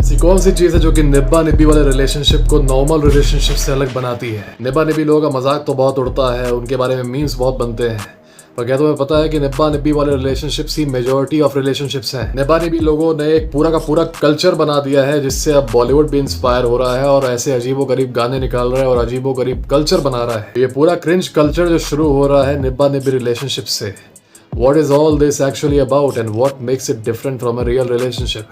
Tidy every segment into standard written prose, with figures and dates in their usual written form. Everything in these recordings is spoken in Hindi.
ऐसी कौन सी चीज है जो कि निब्बा निब्बी वाले रिलेशनशिप को नॉर्मल रिलेशनशिप से अलग बनाती है? निब्बा निब्बी लोगों का मजाक तो बहुत उड़ता है, उनके बारे में मीम्स बहुत बनते हैं, पर क्या तुम्हें पता है कि निब्बा निब्बी वाले relationships he majority of relationships हैं? निब्बा निब्बी लोगों ने एक पूरा का पूरा कल्चर बना दिया है जिससे अब बॉलीवुड भी इंस्पायर हो रहा है और ऐसे अजीबोगरीब गाने निकाल रहा है और अजीबोगरीब कल्चर बना रहा है। ये पूरा क्रिंज कल्चर जो शुरू हो रहा है निब्बा निब्बी रिलेशनशिप से, What is all this actually about and what makes it different from a real relationship?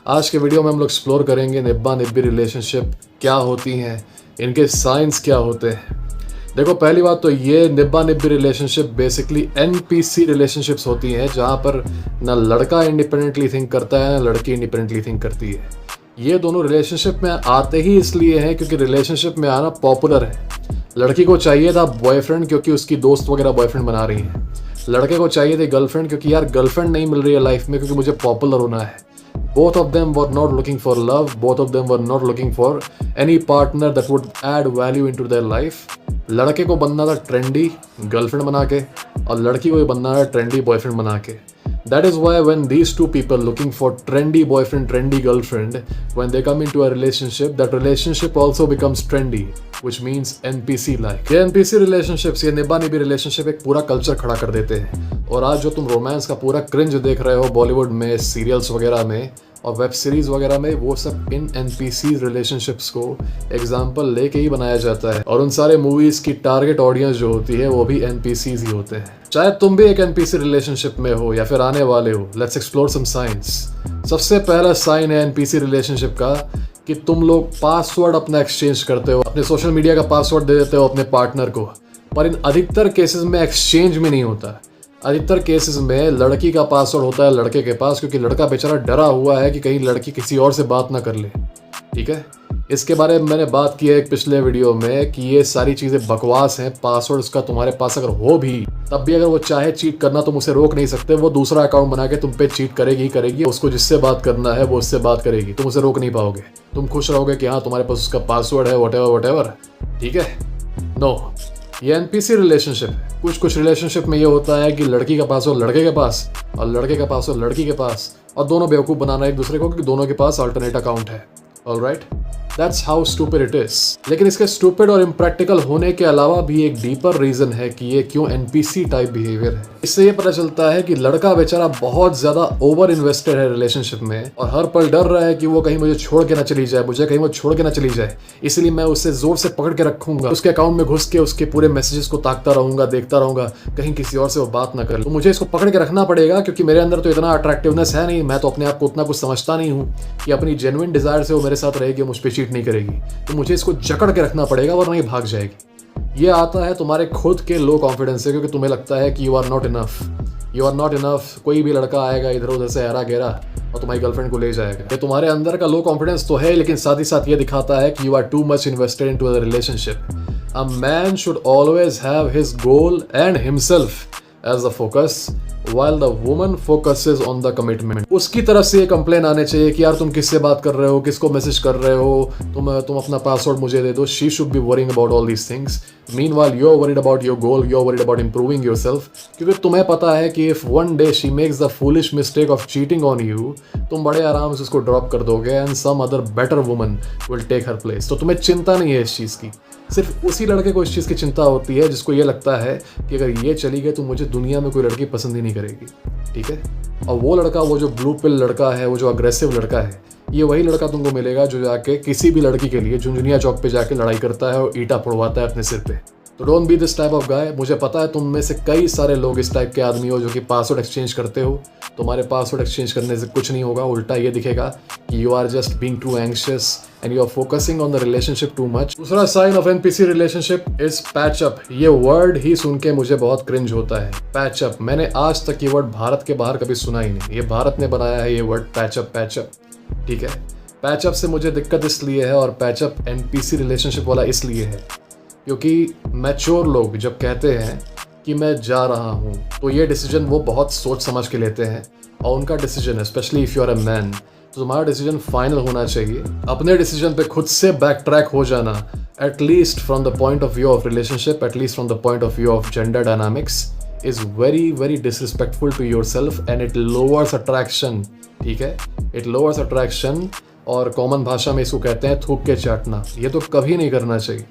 आज के वीडियो में हम लोग एक्सप्लोर करेंगे निब्बा निब्बी रिलेशनशिप क्या होती हैं, इनके साइंस क्या होते हैं। देखो, पहली बात तो ये निब्बा निब्बी रिलेशनशिप बेसिकली NPC रिलेशनशिप्स होती हैं जहाँ पर ना लड़का इंडिपेंडेंटली थिंक करता है ना लड़की इंडिपेंडेंटली थिंक करती है। ये दोनों रिलेशनशिप में आते ही इसलिए हैं क्योंकि रिलेशनशिप में आना पॉपुलर है। लड़की को चाहिए था बॉयफ्रेंड क्योंकि उसकी दोस्त वगैरह बॉयफ्रेंड बना रही हैं, लड़के को चाहिए थी गर्लफ्रेंड क्योंकि यार गर्लफ्रेंड नहीं मिल रही है लाइफ में क्योंकि मुझे पॉपुलर होना है। Both of them were not looking for love, both of them were not looking for any partner that would add value into their life. लड़के को बनना था ट्रेंडी गर्लफ्रेंड बना के और लड़की को भी बनना था ट्रेंडी बॉयफ्रेंड बना के। That is why when these two people looking for trendy boyfriend, trendy girlfriend, when they come into a relationship, that relationship also becomes trendy, which means NPC like. ये NPC relationships, ये निब्बा निब्बी relationship एक पूरा कल्चर खड़ा कर देते हैं। और आज जो तुम रोमांस का पूरा क्रिंज देख रहे हो बॉलीवुड में, सीरियल्स वगैरह में और वेब सीरीज वगैरह में, वो सब इन NPC रिलेशनशिप्स को एग्जाम्पल लेके ही बनाया जाता है। और उन सारे मूवीज की टारगेट ऑडियंस जो होती है वो भी NPCs ही होते हैं। चाहे तुम भी एक NPC रिलेशनशिप में हो या फिर आने वाले हो, लेट्स एक्सप्लोर सम साइंस। सबसे पहला साइन है NPC रिलेशनशिप का कि तुम लोग पासवर्ड अपना एक्सचेंज करते हो, अपने सोशल मीडिया का पासवर्ड दे देते हो अपने पार्टनर को। पर इन अधिकतर केसेस में एक्सचेंज में नहीं होता। अधिकतर केसेस में लड़की का पासवर्ड होता है लड़के के पास, क्योंकि लड़का बेचारा डरा हुआ है कि कहीं लड़की किसी और से बात ना कर ले। ठीक है, इसके बारे में मैंने बात की है एक पिछले वीडियो में कि ये सारी चीज़ें बकवास हैं। पासवर्ड उसका तुम्हारे पास अगर हो भी, तब भी अगर वो चाहे चीट करना तुम उसे रोक नहीं सकते। वो दूसरा अकाउंट बना के तुम पे चीट करेगी ही करेगी। उसको जिससे बात करना है वो उससे बात करेगी, तुम उसे रोक नहीं पाओगे। तुम खुश रहोगे कि हाँ तुम्हारे पास उसका पासवर्ड है, वट एवर। ठीक है, नो, ये NPC रिलेशनशिप है। कुछ रिलेशनशिप में ये होता है कि लड़की का पासवर्ड लड़के के पास और लड़के का पासवर्ड लड़की के पास, और दोनों बेवकूफ़ बनाना एक दूसरे को कि दोनों के पास अल्टरनेट अकाउंट है। Alright, that's how stupid it is. लेकिन इसके स्टूपिड और इम्प्रैक्टिकल होने के अलावा भी एक डीपर रीजन है कि ये क्यों NPC टाइप बिहेवियर है। इससे ये पता चलता है कि लड़का बेचारा बहुत ज्यादा ओवर इन्वेस्टेड है रिलेशनशिप में और हर पल डर रहा है कि वो कहीं मुझे छोड़ के ना चली जाए, मुझे कहीं वो छोड़ के ना चली जाए, इसलिए मैं उसे जोर से पकड़ के रखूंगा, उसके अकाउंट में घुस के उसके पूरे मैसेजेस को ताकता रहूंगा, देखता रहूंगा कहीं किसी और से वो बात ना कर ले। तो मुझे इसको पकड़ के रखना पड़ेगा क्योंकि मेरे अंदर तो इतना अट्रैक्टिवनेस है नहीं, मैं तो अपने आप को उतना कुछ समझता नहीं हूँ कि अपनी जेन्युइन डिजायर से वो मेरे साथ रहेगी, मुझ पर चीट नहीं करेगी। तो मुझे इसको जकड़ के रखना पड़ेगा वरना ये भाग जाएगी। ये आता है तुम्हारे खुद के लो कॉन्फिडेंस से, क्योंकि तुम्हें लगता है कि यू आर नॉट इनफ। कोई भी लड़का आएगा इधर उधर से हेरा गेरा और तुम्हारी गर्लफ्रेंड को ले जाएगा। ये तुम्हारे अंदर का लो कॉन्फिडेंस तो है, लेकिन साथ ही साथ ये दिखाता है कि you are too much invested into the relationship. A man should always have his goal and himself as the focus while the woman focuses on the commitment। उसकी तरफ से ये कंप्लेन आने चाहिए कि यार तुम किससे बात कर रहे हो, किसको मैसेज कर रहे हो, तुम अपना पासवर्ड मुझे दे दो। She should be worrying about all these things. Meanwhile you're worried about your goal, you're worried about improving yourself, क्योंकि तुम्हें पता है कि if one day she makes the foolish mistake of cheating on you, तुम बड़े आराम से उसको ड्रॉप कर दोगे and some other better woman will take her place। तो तुम्हें चिंता नहीं है इस चीज़ की। सिर्फ उसी लड़के को इस चीज़ की चिंता होती है जिसको ये लगता है कि अगर ये चली गई तो मुझे दुनिया में कोई लड़की पसंद ही नहीं करेगी। ठीक है, और वो लड़का, वो जो ब्लू पिल लड़का है, वो जो अग्रेसिव लड़का है, ये वही लड़का तुमको मिलेगा जो जाके किसी भी लड़की के लिए झुंझुनिया चौक पे जाके लड़ाई करता है और ईंटा फोड़वाता है अपने सिर पे। तो don't be this type of guy. मुझे पता है तुम में से कई सारे लोग इस टाइप के आदमी हो जो कि पासवर्ड एक्सचेंज करते हो। तुम्हारे पासवर्ड एक्सचेंज करने से कुछ नहीं होगा, उल्टा ये दिखेगा कि you are just being too anxious and you are focusing on the relationship too much. दूसरा sign of NPC relationship is patch up. ये वर्ड ही सुन के मुझे बहुत क्रिंज होता है, पैचअप। मैंने आज तक ये वर्ड भारत के बाहर कभी सुना ही नहीं। ये भारत ने बनाया है ये वर्ड पैचअप। ठीक है, पैचअप से मुझे दिक्कत इसलिए है और पैचअप NPC रिलेशनशिप वाला इसलिए है क्योंकि मैच्योर लोग जब कहते हैं कि मैं जा रहा हूँ तो ये डिसीजन वो बहुत सोच समझ के लेते हैं और उनका decision, specially if you are a man, तो तुम्हारा डिसीजन फाइनल होना चाहिए। अपने डिसीजन पे खुद से बैक ट्रैक हो जाना, at least from the point of view of relationship, at least from the point of view of gender dynamics, is very disrespectful to yourself and it lowers attraction. ठीक है, इट लोअर्स अट्रैक्शन और कॉमन भाषा में इसको कहते हैं थूक के चाटना। ये तो कभी नहीं करना चाहिए।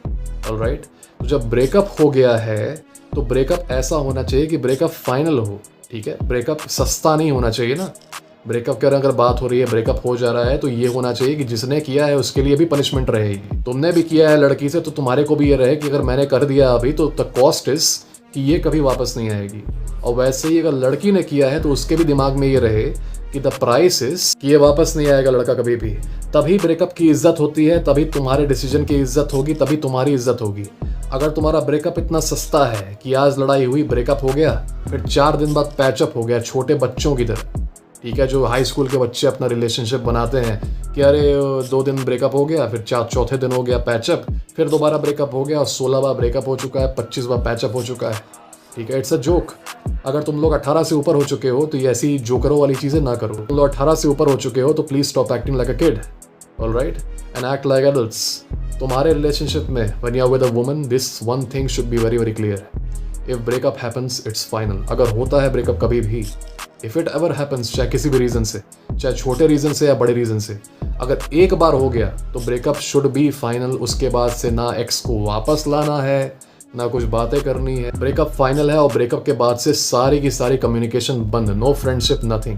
ऑलराइट, तो जब ब्रेकअप हो गया है तो ब्रेकअप ऐसा होना चाहिए कि ब्रेकअप फाइनल हो। ठीक है, ब्रेकअप सस्ता नहीं होना चाहिए ना। ब्रेकअप के अगर बात हो रही है, ब्रेकअप हो जा रहा है, तो ये होना चाहिए कि जिसने किया है उसके लिए भी पनिशमेंट रहेगी। तुमने भी किया है लड़की से तो तुम्हारे को भी ये रहे कि अगर मैंने कर दिया अभी तो द कॉस्ट इज कि ये कभी वापस नहीं आएगी। और वैसे ही अगर लड़की ने किया है तो उसके भी दिमाग में ये रहे कि द प्राइस इज कि ये वापस नहीं आएगा लड़का कभी भी। तभी ब्रेकअप की इज्जत होती है, तभी तुम्हारे डिसीजन की इज्जत होगी, तभी तुम्हारी इज्जत होगी। अगर तुम्हारा ब्रेकअप इतना सस्ता है कि आज लड़ाई हुई, ब्रेकअप हो गया, फिर 4 दिन बाद पैचअप हो गया छोटे बच्चों की तरह। ठीक है, जो हाई स्कूल के बच्चे अपना रिलेशनशिप बनाते हैं कि अरे 2 दिन ब्रेकअप हो गया, फिर चौथे दिन हो गया पैचअप, फिर दोबारा ब्रेकअप हो गया और 16 बार ब्रेकअप हो चुका है, 25 बार पैचअप हो चुका है। ठीक है, इट्स अ जोक। अगर तुम लोग 18 से ऊपर हो चुके हो तो ये ऐसी जोकरों वाली चीज़ें ना करो। तुम लोग 18 से ऊपर हो चुके हो तो please stop acting like a kid, alright, and act like adults. तुम्हारे रिलेशनशिप में when you are with a woman, this one thing should be very very clear. If breakup happens it's final. अगर होता है ब्रेकअप कभी भी, इफ इट एवर हैपन्स, चाहे किसी भी रीजन से, चाहे छोटे रीजन से या बड़े रीजन से, अगर एक बार हो गया तो ब्रेकअप शुड बी फाइनल। उसके बाद से ना एक्स को वापस लाना है, ना कुछ बातें करनी है। ब्रेकअप फाइनल है और ब्रेकअप के बाद से सारी की सारी कम्युनिकेशन बंद, नो फ्रेंडशिप, नथिंग।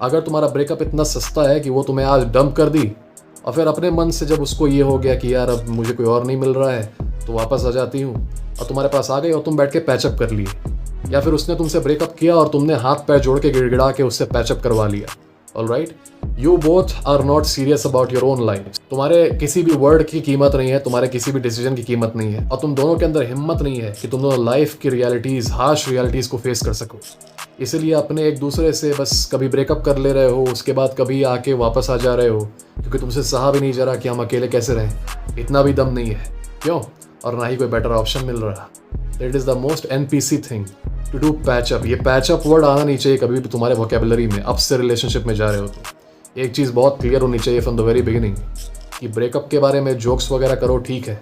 अगर तुम्हारा ब्रेकअप इतना सस्ता है कि वो तुम्हें आज डंप कर दी और फिर अपने मन से जब उसको ये हो गया कि यार अब मुझे कोई और नहीं मिल रहा है तो वापस आ जाती हूँ, और तुम्हारे पास आ गई और तुम बैठ के पैचअप कर लिए, या फिर उसने तुमसे ब्रेकअप किया और तुमने हाथ पैर जोड़ के गिड़गिड़ा के उससे पैचअप करवा लिया, alright, you both are not serious about your own life. तुम्हारे किसी भी वर्ड की कीमत नहीं है, तुम्हारे किसी भी डिसीजन की कीमत नहीं है, और तुम दोनों के अंदर हिम्मत नहीं है कि तुम दोनों लाइफ की रियलिटीज, हार्श रियलिटीज को फेस कर सको। इसीलिए अपने एक दूसरे से बस कभी ब्रेकअप कर ले रहे हो, उसके बाद कभी आके वापस आ जा रहे हो, क्योंकि तुमसे सहा भी नहीं जा रहा कि हम अकेले कैसे रहें। इतना भी दम नहीं है, क्यों? और ना ही कोई बेटर ऑप्शन मिल रहा। That is the most NPC thing to do patch up. ये पैचअप वर्ड आना नहीं चाहिए कभी भी तुम्हारे वोकेबलरी में। अब से रिलेशनशिप में जा रहे हो तो एक चीज़ बहुत क्लियर होनी चाहिए फ्रॉम द वेरी बिगिनिंग कि ब्रेकअप के बारे में जोक्स वगैरह करो, ठीक है,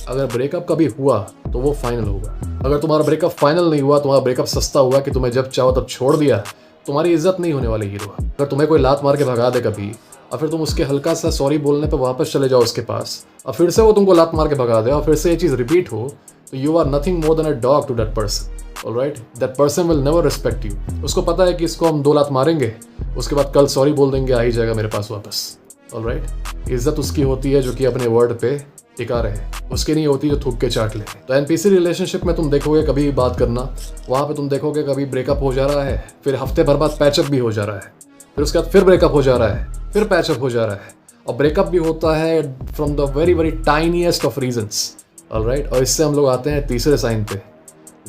अगर ब्रेकअप कभी हुआ तो वो फाइनल होगा। अगर तुम्हारा ब्रेकअप फाइनल नहीं हुआ, तुम्हारा ब्रेकअप सस्ता हुआ कि तुम्हें जब चाहो तब छोड़ दिया, तुम्हारी इज्जत नहीं होने वाली हीरो। अगर तुम्हें कोई लात मार के भगा दे कभी और फिर तुम उसके हल्का सा सॉरी बोलने पर वापस चले जाओ उसके पास और फिर से वो तुमको लात मार के भगा दे और फिर से ये चीज़ रिपीट हो, तो you are nothing more than a dog to that person, alright. That person will never respect you. उसको पता है कि इसको हम 2 लात मारेंगे, उसके बाद कल सॉरी बोल देंगे, आ ही जाएगा मेरे पास वापस, ऑलराइट। इज्जत उसकी होती है जो कि अपने वर्ड पे टिका रहे, उसकी नहीं होती जो थूक के चाट ले। तो NPC रिलेशनशिप में तुम देखोगे कभी बात करना, वहाँ पे तुम देखोगे कभी ब्रेकअप हो जा रहा है, फिर हफ्ते भर बाद पैचअप भी हो जा रहा है, फिर उसके बाद फिर ब्रेकअप हो जा रहा है, फिर पैचअप हो जा रहा है, और ब्रेकअप भी होता है from the very very tiniest of reasons, alright. और इससे हम लोग आते हैं तीसरे साइन पे,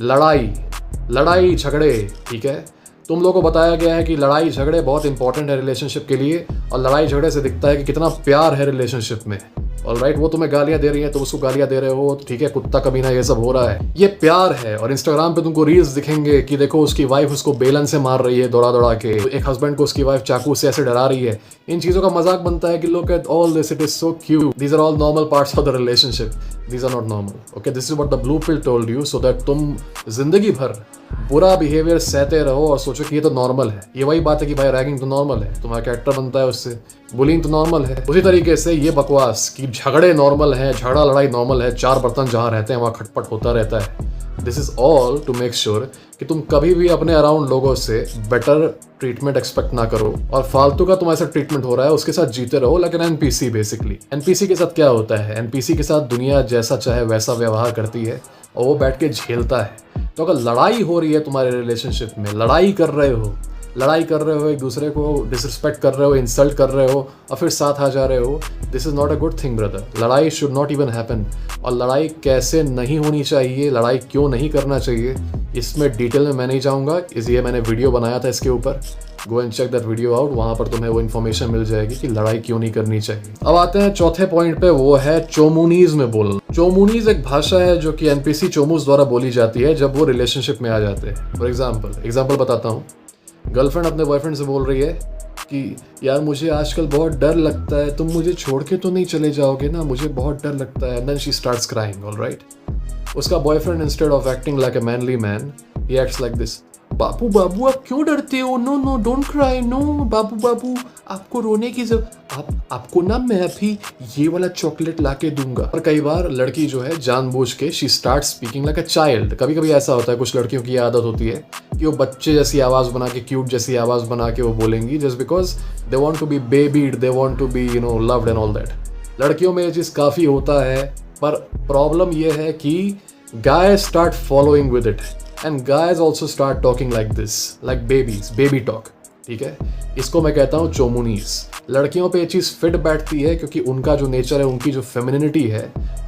लड़ाई झगड़े। ठीक है, तुम लोगों को बताया गया है कि लड़ाई झगड़े बहुत इंपॉर्टेंट है रिलेशनशिप के लिए, और लड़ाई झगड़े से दिखता है कि कितना प्यार है रिलेशनशिप में, ऑलराइट। वो तुम्हें गालियां दे रही है तो उसको गालियां दे रहे हो, ठीक है, कुत्ता कमीना, ये सब हो रहा है, ये प्यार है। और इंस्टाग्राम पे तुमको रील्स दिखेंगे कि देखो उसकी वाइफ उसको बेलन से मार रही है दौड़ा दौड़ा के, एक हस्बैंड को उसकी वाइफ चाकू से ऐसे डरा रही है। इन चीजों का मजाक बनता है कि look at all this, it is so cute, these are all normal parts of the relationship, these are not normal, okay. This is what the blue pill told you, so that तुम जिंदगी भर बुरा बिहेवियर सहते रहो और सोचो कि ये तो नॉर्मल है। ये वही बात है कि भाई रैगिंग तो नॉर्मल है, तुम्हारा कैरेक्टर बनता है उससे, बुलिंग तो नॉर्मल है। उसी तरीके से ये बकवास कि झगड़े नॉर्मल है, झगड़ा लड़ाई नॉर्मल है, 4 बर्तन जहाँ रहते हैं वहाँ खटपट होता रहता है, this is all to make sure कि तुम कभी भी अपने अराउंड लोगों से बेटर ट्रीटमेंट एक्सपेक्ट ना करो, और फालतू का तुम्हारे साथ ट्रीटमेंट हो रहा है उसके साथ जीते रहो। लेकिन NPC बेसिकली, NPC के साथ क्या होता है, NPC के साथ दुनिया जैसा चाहे वैसा व्यवहार करती है और वो बैठ के झेलता है। तो अगर लड़ाई हो रही है तुम्हारे रिलेशनशिप में, लड़ाई कर रहे हो, एक दूसरे को डिसरिस्पेक्ट कर रहे हो, इंसल्ट कर रहे हो और फिर साथ आ जा रहे हो, this is not a good thing brother. लड़ाई शुड नॉट इवन हैपन। और लड़ाई कैसे नहीं होनी चाहिए, लड़ाई क्यों नहीं करना चाहिए, इसमें डिटेल में मैं नहीं जाऊँगा, इसलिए मैंने वीडियो बनाया था इसके ऊपर, go and check that video out, वहाँ पर तुम्हें वो इन्फॉर्मेशन मिल जाएगी कि लड़ाई क्यों नहीं करनी चाहिए। अब आते हैं चौथे पॉइंट पे, वो है चोमुनीज में बोलना। चोमुनीज एक भाषा है जो कि NPC चोमूस द्वारा बोली जाती है जब वो रिलेशनशिप में आ जाते हैं। फॉर एग्जाम्पल बताता हूँ, गर्लफ्रेंड अपने बॉयफ्रेंड से बोल रही है कि यार मुझे आजकल बहुत डर लगता है, तुम मुझे छोड़ के तो नहीं चले जाओगे ना, मुझे बहुत डर लगता है। Then she starts crying, alright. उसका boyfriend instead of acting like a manly man, he acts like this, बाबू बाबू आप क्यों डरते हो? No no don't cry, no बाबू बाबू आपको रोने की आपको ना मैं अभी ये वाला चॉकलेट लाके दूंगा। और कई बार लड़की जो है जानबूझ के she start speaking like a child. कभी कभी ऐसा होता है, कुछ लड़कियों की आदत होती है कि वो बच्चे जैसी आवाज़ बना के, क्यूट जैसी आवाज़ बना के वो बोलेंगी, just because they want to be babied, they want to be loved and all that. लड़कियों में ये चीज़ काफ़ी होता है, पर प्रॉब्लम ये है कि guys start following with it and guys also start talking like this, like babies, baby talk। ठीक है, इसको मैं कहता हूँ चोमुनीज। लड़कियों पे ये चीज़ फिट बैठती है क्योंकि उनका जो नेचर है, उनकी जो फेमिनिटी है,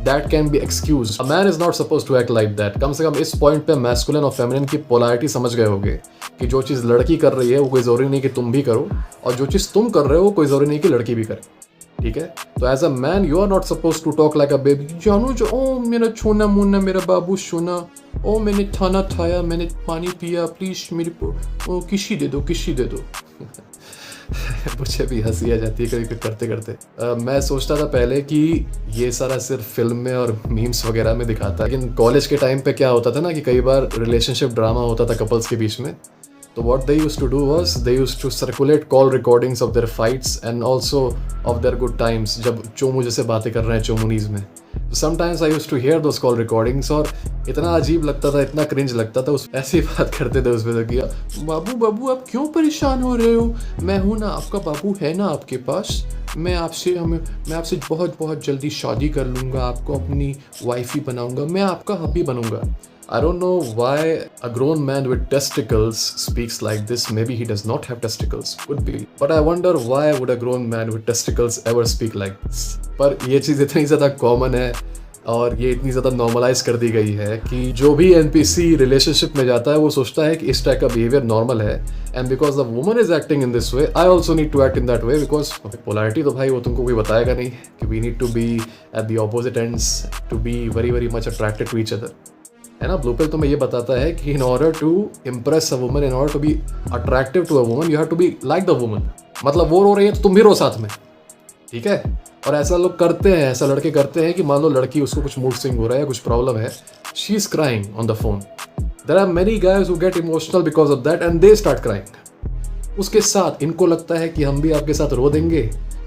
that can be excuse. A man is not suppose to act like that. कम से कम इस पॉइंट पे मैस्कुलिन और फेमिनिन की पोलैरिटी समझ गए होगे कि जो चीज़ लड़की कर रही है वो कोई ज़रूरी नहीं कि तुम भी करो, और जो चीज़ तुम कर रहे हो कोई ज़रूरी नहीं कि लड़की भी करे। ठीक है, तो as a man you are not suppose to talk like a baby. जानू जो ओ मेरा छोना मुन्ना, मेरा बाबू सोना, ओ मैंने खाना खाया, मैंने पानी पिया, प्लीज मेरी ओ किसी दे दो, किसी दे दो। मुझे भी हंसी आ जाती है कभी कभी करते करते। मैं सोचता था पहले कि ये सारा सिर्फ फिल्म में और मीम्स वगैरह में दिखाता है, लेकिन कॉलेज के टाइम पे क्या होता था ना कि कई बार रिलेशनशिप ड्रामा होता था कपल्स के बीच में। तो what they used to do was they used to circulate call recordings of their fights and also of their good times, जब चोमू जैसे बातें कर रहे हैं चोमुनीज में। तो sometimes I used to hear those call recordings और इतना अजीब लगता था, इतना क्रिंज लगता था। उस ऐसी बात करते थे उसमें तो किया, बाबू बाबू आप क्यों परेशान हो रहे हो? मैं हूँ ना आपका बाबू, है ना आपके पास, मैं आपसे बहुत बहुत जल्दी शादी कर लूँगा, आपको अपनी वाइफ ही बनाऊँगा, मैं आपका हबी बनूँगा। I don't know why a grown man with testicles speaks like this. Maybe he does not have testicles. Could be. But I wonder why would a grown man with testicles ever speak like this? पर ये चीज़ इतनी ज़्यादा कॉमन है और ये इतनी ज़्यादा नॉर्मलाइज कर दी गई है कि जो भी NPC रिलेशनशिप में जाता है वो सोचता है कि इस टाइप का बिहेवियर नॉर्मल है। And because the woman is acting in this way, I also need to act in that way, because polarity तो भाई वो तुमको कोई बताएगा नहीं कि we need to be at the opposite ends to be very very much attracted to each other. है ना, ब्लू पिल तुम्हें ये बताता है कि in order to impress a woman, in order to be attractive to a woman, you have to be like the woman. मतलब वो रो रही है तो तुम भी रो साथ में। ठीक है, और ऐसा लोग करते हैं, ऐसा लड़के करते हैं कि मान लो लड़की उसको कुछ मूड स्विंग हो रहा है, कुछ प्रॉब्लम है, she is crying on the phone, there are many guys who get emotional because of that and they start crying. उसके साथ इनको लगता है कि हम भी आपके साथ रो देंगे,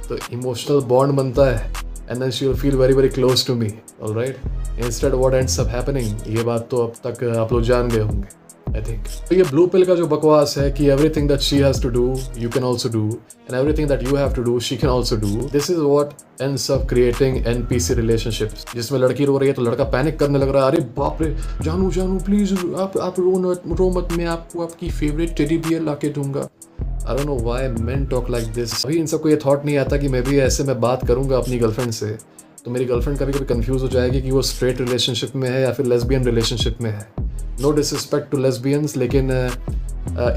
तो इमोशनल बॉन्ड बनता है and then she will feel very very close to me, all right? Instead what ends up happening, ये बात तो अब तक आप लोग जान गए होंगे I think। तो ये ब्लू पिल का जो बकवास है कि everything that she has to do you can also do and everything that you have to do she can also do, this is what ends up creating NPC relationships, जिसमें लड़की रो रही है तो लड़का पैनिक करने लग रहा है, अरे बाप रे जानू जानू प्लीज आप रो मत, मैं आपको आपकी फेवरेट टेडी बियर ला के दूंगा। I don't know why men talk like this। अभी इन सबको ये थॉट नहीं आता कि मैं भी ऐसे में बात करूंगा अपनी गर्लफ्रेंड से तो मेरी गर्लफ्रेंड कभी कभी कंफ्यूज हो जाएगी कि वो स्ट्रेट रिलेशनशिप में है या फिर लेस्बियन रिलेशनशिप में है। नो डिसरिस्पेक्ट टू लेस्बियंस, लेकिन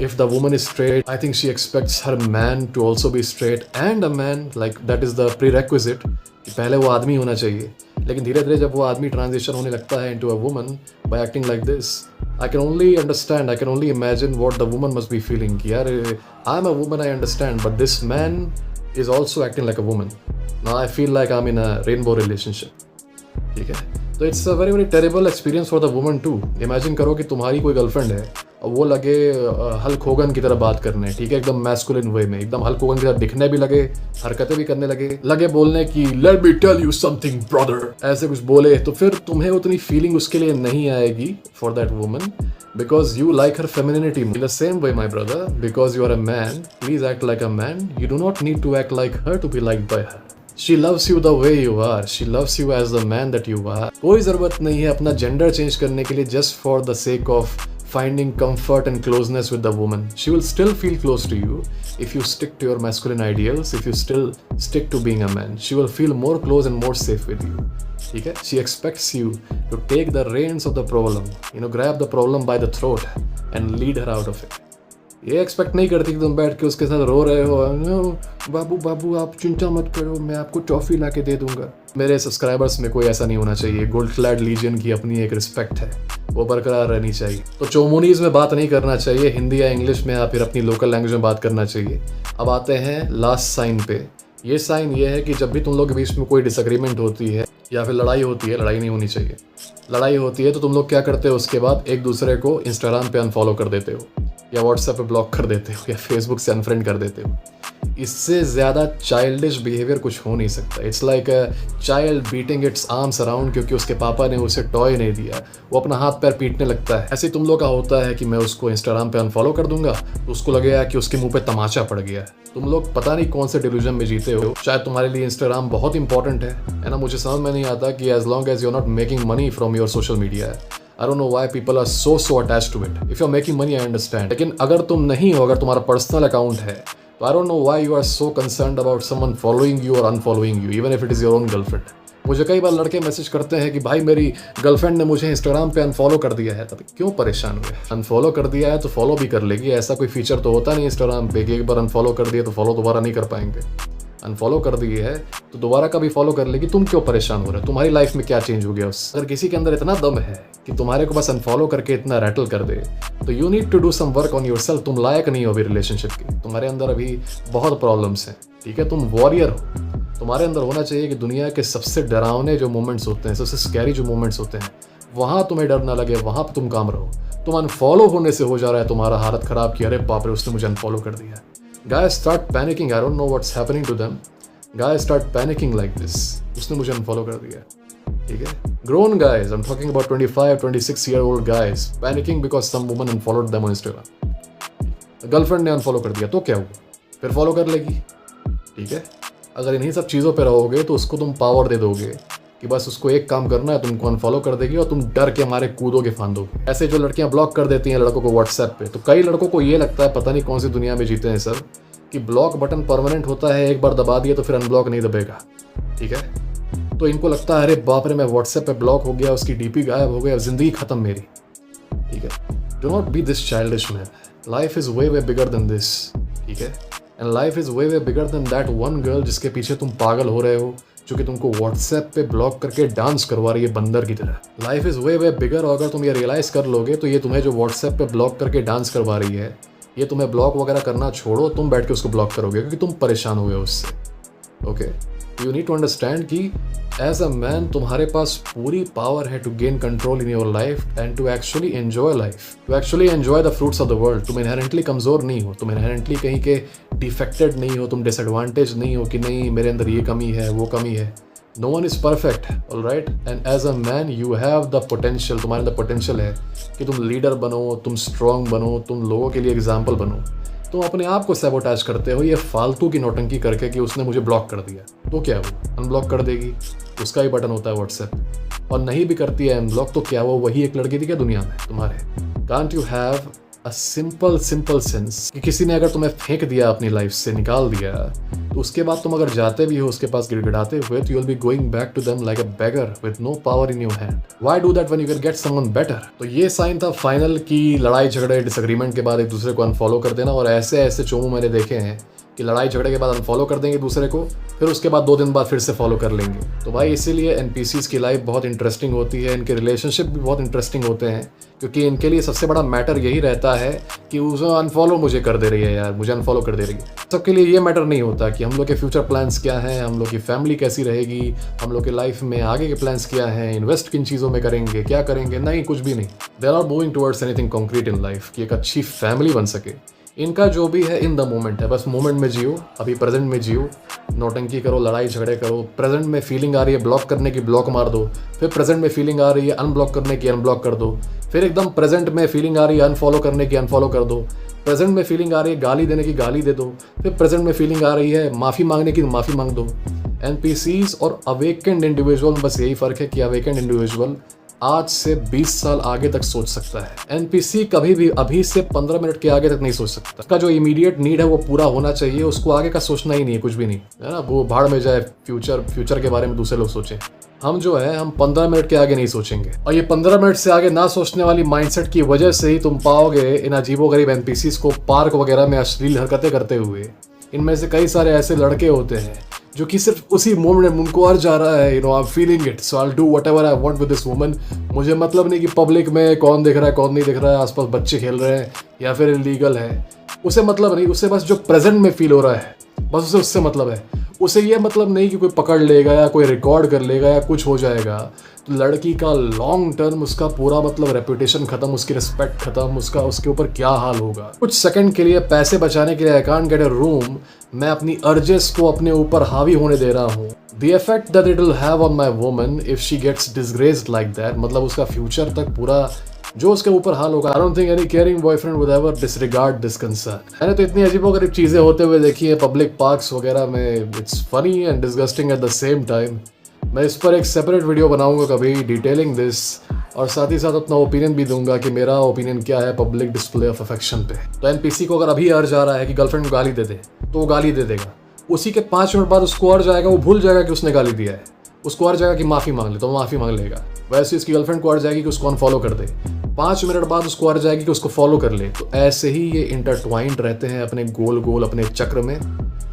if the woman is straight, I think she expects her man to also be straight and a man, like that is the prerequisite कि पहले वो आदमी होना चाहिए। लेकिन धीरे धीरे जब वो आदमी ट्रांजिशन होने लगता है into a woman by acting like this, I can only understand, I can only imagine what the woman must be feeling कि यार I'm a woman, I understand, but this man is also acting like a woman. Now I feel like I'm in a rainbow relationship। ठीक है, तो it's a very very terrible experience for the woman too. Imagine करो कि तुम्हारी कोई गर्लफ्रेंड है और वो लगे हल्क होगन की तरह बात करने, ठीक है, एकदम मैस्कुलिन वे में, एकदम हल्क होगन की तरह दिखने भी लगे, हरकतें भी करने लगे बोलने की let me tell you something brother, ऐसे कुछ बोले, तो फिर तुम्हें उतनी फीलिंग उसके लिए नहीं आएगी for that woman because you like her femininity. In the same way, my brother, because you are a man, please act like a man. You do not need to act like her to be liked by her. She loves you the way you are. She loves you as the man that you are. कोई ज़रूरत नहीं है अपना जेंडर चेंज करने के लिए just for the sake of finding comfort and closeness with the woman. She will still feel close to you if you stick to your masculine ideals, if you still stick to being a man. She will feel more close and more safe with you. ठीक है? She expects you to take the reins of the problem, grab the problem by the throat and lead her out of it. ये एक्सपेक्ट नहीं करती कि तुम बैठ के उसके साथ रो रहे हो, बाबू बाबू आप चिंता मत करो, मैं आपको टॉफी ला के दे दूंगा। मेरे सब्सक्राइबर्स में कोई ऐसा नहीं होना चाहिए। गोल्ड क्लैड लीजियन की अपनी एक रिस्पेक्ट है, वो बरकरार रहनी चाहिए। तो चोमोनीज में बात नहीं करना चाहिए, हिंदी या इंग्लिश में या फिर अपनी लोकल लैंग्वेज में बात करना चाहिए। अब आते हैं लास्ट साइन पे। ये साइन ये है कि जब भी तुम लोग के बीच में कोई डिसएग्रीमेंट होती है या फिर लड़ाई होती है, लड़ाई नहीं होनी चाहिए, लड़ाई होती है तो तुम लोग क्या करते हो उसके बाद एक दूसरे को इंस्टाग्राम पे अनफॉलो कर देते हो। या व्हाट्सएप पे ब्लॉक कर देते हो या फेसबुक से अनफ्रेंड कर देते हो। इससे ज़्यादा चाइल्डिश बिहेवियर कुछ हो नहीं सकता। It's like a child beating it's arms around क्योंकि उसके पापा ने उसे टॉय नहीं दिया, वो अपना हाथ पैर पीटने लगता है। ऐसे तुम लोग का होता है कि मैं उसको इंस्टाग्राम पे अनफॉलो कर दूंगा तो उसको लगेगा कि उसके मुंह पे तमाचा पड़ गया है। तुम लोग पता नहीं कौन से डिल्यूजन में जीते हो। शायद तुम्हारे लिए इंस्टाग्राम बहुत इंपॉर्टेंट है ना। मुझे समझ में नहीं आता कि as long as you are not making money from your social media, I don't know why people are so attached to it. If you're making money, I understand. लेकिन अगर तुम नहीं हो, अगर तुम्हारा पर्सनल अकाउंट है, तो I don't know why you are so concerned about someone following you or unfollowing you, even if it is your own girlfriend. मुझे कई बार लड़के मैसेज करते हैं कि भाई मेरी गर्लफ्रेंड ने मुझे इंस्टाग्राम पे अनफॉलो कर दिया है। तब क्यों परेशान हुए? अनफॉलो कर दिया है तो फॉलो भी कर लेगी। ऐसा कोई फीचर तो होता नहीं इंस्टाग्राम पे कि एक बार अनफॉलो कर दिया तो फॉलो दोबारा नहीं कर पाएंगे। अनफॉलो कर दिए है तो दोबारा कभी फॉलो कर लेगी। तुम क्यों परेशान हो रहे हो? तुम्हारी लाइफ में क्या चेंज हो गया उससे? अगर किसी के अंदर इतना दम है कि तुम्हारे को बस अनफॉलो करके इतना रैटल कर दे तो you need to do some work on yourself. तुम लायक नहीं हो अभी रिलेशनशिप की। तुम्हारे अंदर अभी बहुत प्रॉब्लम्स हैं, ठीक है? तुम वॉरियर हो। तुम्हारे अंदर होना चाहिए कि दुनिया के सबसे डरावने जो मोमेंट्स होते हैं, सबसे स्कैरी जो मोमेंट्स होते हैं, वहाँ तुम्हें डर ना लगे, वहाँ पर तुम काम रहो। तुम अनफॉलो होने से हो जा रहा है तुम्हारा हालत ख़राब कि अरे बाप रे उसने मुझे अनफॉलो कर दिया। Guys start panicking. I don't know what's happening to them. Guys start panicking like this. उसने मुझे अनफॉलो कर दिया, ठीक है? Grown guys, I'm talking about 25, 26-year-old guys panicking because some woman unfollowed them on Instagram. Girlfriend ने अनफॉलो कर दिया तो क्या हुआ? फिर फॉलो कर लेगी, ठीक है? अगर इन्हीं सब चीज़ों पे रहोगे तो उसको तुम पावर दे दोगे कि बस उसको एक काम करना है, तुमको अनफॉलो कर देगी और तुम डर के मारे कूदोगे फांदोगे। ऐसे जो लड़कियां ब्लॉक कर देती हैं लड़कों को व्हाट्सएप पे, तो कई लड़कों को ये लगता है पता नहीं कौन सी दुनिया में जीते हैं सर कि ब्लॉक बटन परमानेंट होता है, एक बार दबा दिया तो फिर अनब्लॉक नहीं दबेगा, ठीक है? तो इनको लगता है अरे बाप रे मैं व्हाट्सएप पे ब्लॉक हो गया, उसकी डीपी गायब हो गया, जिंदगी खत्म मेरी, ठीक है? Do not be this childish man. Life is way bigger than this, ठीक है? And life is way bigger than that one girl जिसके पीछे तुम पागल हो रहे हो, जो कि तुमको व्हाट्सएप पे ब्लॉक करके डांस करवा रही है बंदर की तरह। लाइफ इज वे बिगर। और अगर तुम ये रियलाइज कर लोगे तो ये तुम्हें जो व्हाट्सएप पे ब्लॉक करके डांस करवा रही है, ये तुम्हें ब्लॉक वगैरह करना छोड़ो, तुम बैठ के उसको ब्लॉक करोगे क्योंकि तुम परेशान हुए उससे। Okay, you need to understand कि एज अ मैन तुम्हारे पास पूरी पावर है to gain control in your life and to actually enjoy life, to actually enjoy the fruits of the world. तुम इनहेरेंटली कमज़ोर नहीं हो, तुम इनहेरेंटली कहीं के डिफेक्टेड नहीं हो, तुम डिसएडवांटेज नहीं हो कि नहीं मेरे अंदर ये कमी है वो कमी है। No one is perfect, all right? And as a man, you have the potential. तुम्हारे अंदर पोटेंशियल है कि तुम लीडर बनो, तुम स्ट्रॉन्ग बनो, तुम लोगों के लिए एग्जाम्पल बनो। तुम अपने आप को सैबोटाज करते हो ये फालतू की नौटंकी करके कि उसने मुझे ब्लॉक कर दिया तो क्या वो अनब्लॉक कर देगी? उसका ही बटन होता है व्हाट्सएप। और नहीं भी करती है अनब्लॉक तो क्या वो वही एक लड़की थी क्या दुनिया में तुम्हारे? Can't you have a simple sense कि किसी ने अगर तुम्हें फेंक दिया अपनी लाइफ से, निकाल दिया, तो उसके बाद तुम अगर जाते भी हो उसके पास गिड़गिड़ाते हुए तो you will be going back to them like a beggar with no power in your hand. Why do that when you can get someone better? तो ये साइन था फाइनल की लड़ाई झगड़े डिसएग्रीमेंट के बाद एक दूसरे को अनफॉलो कर देना। और ऐसे ऐसे चोमू मैंने देखे हैं कि लड़ाई झगड़े के बाद अनफॉलो कर देंगे दूसरे को, फिर उसके बाद 2 दिन बाद फिर से फॉलो कर लेंगे। तो भाई इसीलिए एनपीसीज की लाइफ बहुत इंटरेस्टिंग होती है, इनके रिलेशनशिप भी बहुत इंटरेस्टिंग होते हैं क्योंकि इनके लिए सबसे बड़ा मैटर यही रहता है कि उसे अनफॉलो मुझे कर दे रही है यार, मुझे अनफॉलो कर दे रही है। सबके लिए ये मैटर नहीं होता कि हम लोग के फ्यूचर प्लान्स क्या हैं, हम लोग की फैमिली कैसी रहेगी, हम लोग के लाइफ में आगे के प्लान्स क्या हैं, इन्वेस्ट किन चीज़ों में करेंगे, क्या करेंगे, नहीं कुछ भी नहीं। They are moving towards anything concrete in life कि एक अच्छी फैमिली बन सके। इनका जो भी है इन द मोमेंट है, बस मोमेंट में जियो, अभी प्रेजेंट में जियो, नौटंकी करो, लड़ाई झगड़े करो। प्रेजेंट में फीलिंग आ रही है ब्लॉक करने की, ब्लॉक मार दो। फिर प्रेजेंट में फीलिंग आ रही है अनब्लॉक करने की, अनब्लॉक कर दो। फिर एकदम प्रेजेंट में फीलिंग आ रही है अनफॉलो करने की, अनफॉलो कर दो। प्रेजेंट में फीलिंग आ रही है गाली देने की, गाली दे दो। फिर प्रेजेंट में फीलिंग आ रही है माफ़ी मांगने की, माफ़ी मांग दो। एनपीसीज और अवेकेंड इंडिविजुअल में बस यही फ़र्क है कि अवेकेंड इंडिविजुअल आज से 20 साल आगे तक सोच सकता है। एनपीसी कभी भी अभी से 15 मिनट के आगे तक नहीं सोच सकता। उसका जो इमीडिएट नीड है वो पूरा होना चाहिए, उसको आगे का सोचना ही नहीं है, कुछ भी नहीं है ना। वो भाड़ में जाए, फ्यूचर के बारे में दूसरे लोग सोचें। हम जो है हम 15 मिनट के आगे नहीं सोचेंगे। और ये 15 मिनट से आगे ना सोचने वाली माइंडसेट की वजह से ही तुम पाओगे इन अजीबोगरीब एनपीसीज को पार्क वगैरह में अश्लील हरकतें करते हुए। इनमें से कई सारे ऐसे लड़के होते हैं जो कि सिर्फ उसी मोमेंट में उनको आ जा रहा है, I am feeling it so I will do whatever I want with this woman. मुझे मतलब नहीं कि पब्लिक में कौन दिख रहा है कौन नहीं दिख रहा है, आसपास बच्चे खेल रहे हैं या फिर इलीगल है, उसे मतलब नहीं। उसे बस जो प्रेजेंट में फील हो रहा है बस उसे उससे मतलब है। उसे ये मतलब नहीं कि कोई पकड़ लेगा या कोई रिकॉर्ड कर लेगा या कुछ हो जाएगा तो लड़की का लॉन्ग टर्म उसका पूरा मतलब रेपुटेशन खत्म, उसकी रिस्पेक्ट खत्म, उसका उसके ऊपर क्या हाल होगा। कुछ सेकंड के लिए पैसे बचाने के लिए I can't get a room, मैं अपनी अर्जेस को अपने ऊपर हावी होने दे रहा हूँ। The effect that it will have on my woman if she gets disgraced like that, मतलब उसका फ्यूचर तक पूरा जो उसके ऊपर हाल होगा। I don't think any caring boyfriend would ever disregard this concern. मैंने तो इतनी अजीबोगरीब चीजें होते हुए देखी है पब्लिक पार्क्स वगैरह में, it's funny and disgusting at the same time. मैं इस पर एक सेपरेट वीडियो बनाऊंगा कभी डिटेलिंग दिस, और साथ ही साथ अपना ओपिनियन भी दूंगा कि मेरा ओपिनियन क्या है पब्लिक डिस्प्ले ऑफ अफेक्शन पे। तो एनपीसी को अगर अभी अर्ज आ रहा है कि गर्लफ्रेंड को गाली दे दे तो वो गाली दे देगा, उसी के 5 मिनट बाद उसको अर्ज आएगा, वो भूल जाएगा कि उसने गाली दिया है, उसको अर्ज आएगा कि माफी मांग ले तो वो माफी मांग लेगा। वैसे इसकी गर्लफ्रेंड को अर्ज आएगी कि उसको अनफॉलो कर दे, 5 मिनट बाद उसको अर्ज आएगी कि उसको फॉलो कर ले। तो ऐसे ही ये इंटरट्वाइंड रहते हैं अपने गोल गोल अपने चक्र में,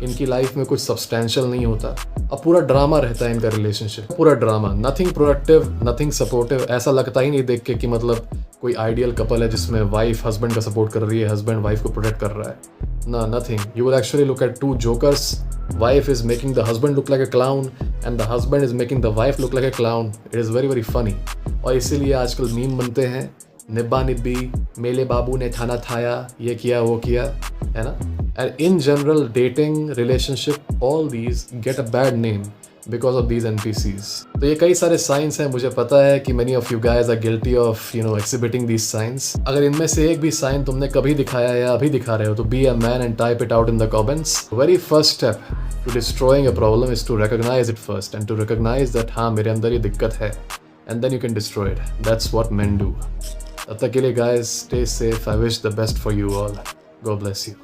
इनकी लाइफ में कुछ सब्सटेंशियल नहीं होता। अब पूरा ड्रामा रहता है इनका रिलेशनशिप, पूरा drama, nothing productive, nothing supportive. ऐसा लगता ही नहीं देख के कि मतलब कोई आइडियल कपल है जिसमें वाइफ हस्बैंड का सपोर्ट कर रही है, हस्बैंड वाइफ को प्रोटेक्ट कर रहा है ना, nothing. You will actually look at 2 jokers, wife is making the husband look like a clown and the husband is making the wife look like a clown. It is very very funny. और इसीलिए आजकल मीम बनते हैं, निब्बा निब्बी, मेले बाबू ने खाना खाया, ये किया वो किया, है ना। And in general, dating, relationship, all these get a bad name because of these NPCs. तो ये कई सारे signs हैं, मुझे पता है कि many of you guys are guilty of exhibiting these signs. अगर इनमें से एक भी sign तुमने कभी दिखाया या अभी दिखा रहे हो तो be a man and type it out in the comments. Very first step to destroying a problem is to recognize it first and to recognize that हाँ मेरे अंदर ये दिक्कत है, and then you can destroy it. That's what men do. तब तक के लिए guys, stay safe. I wish the best for you all. God bless you.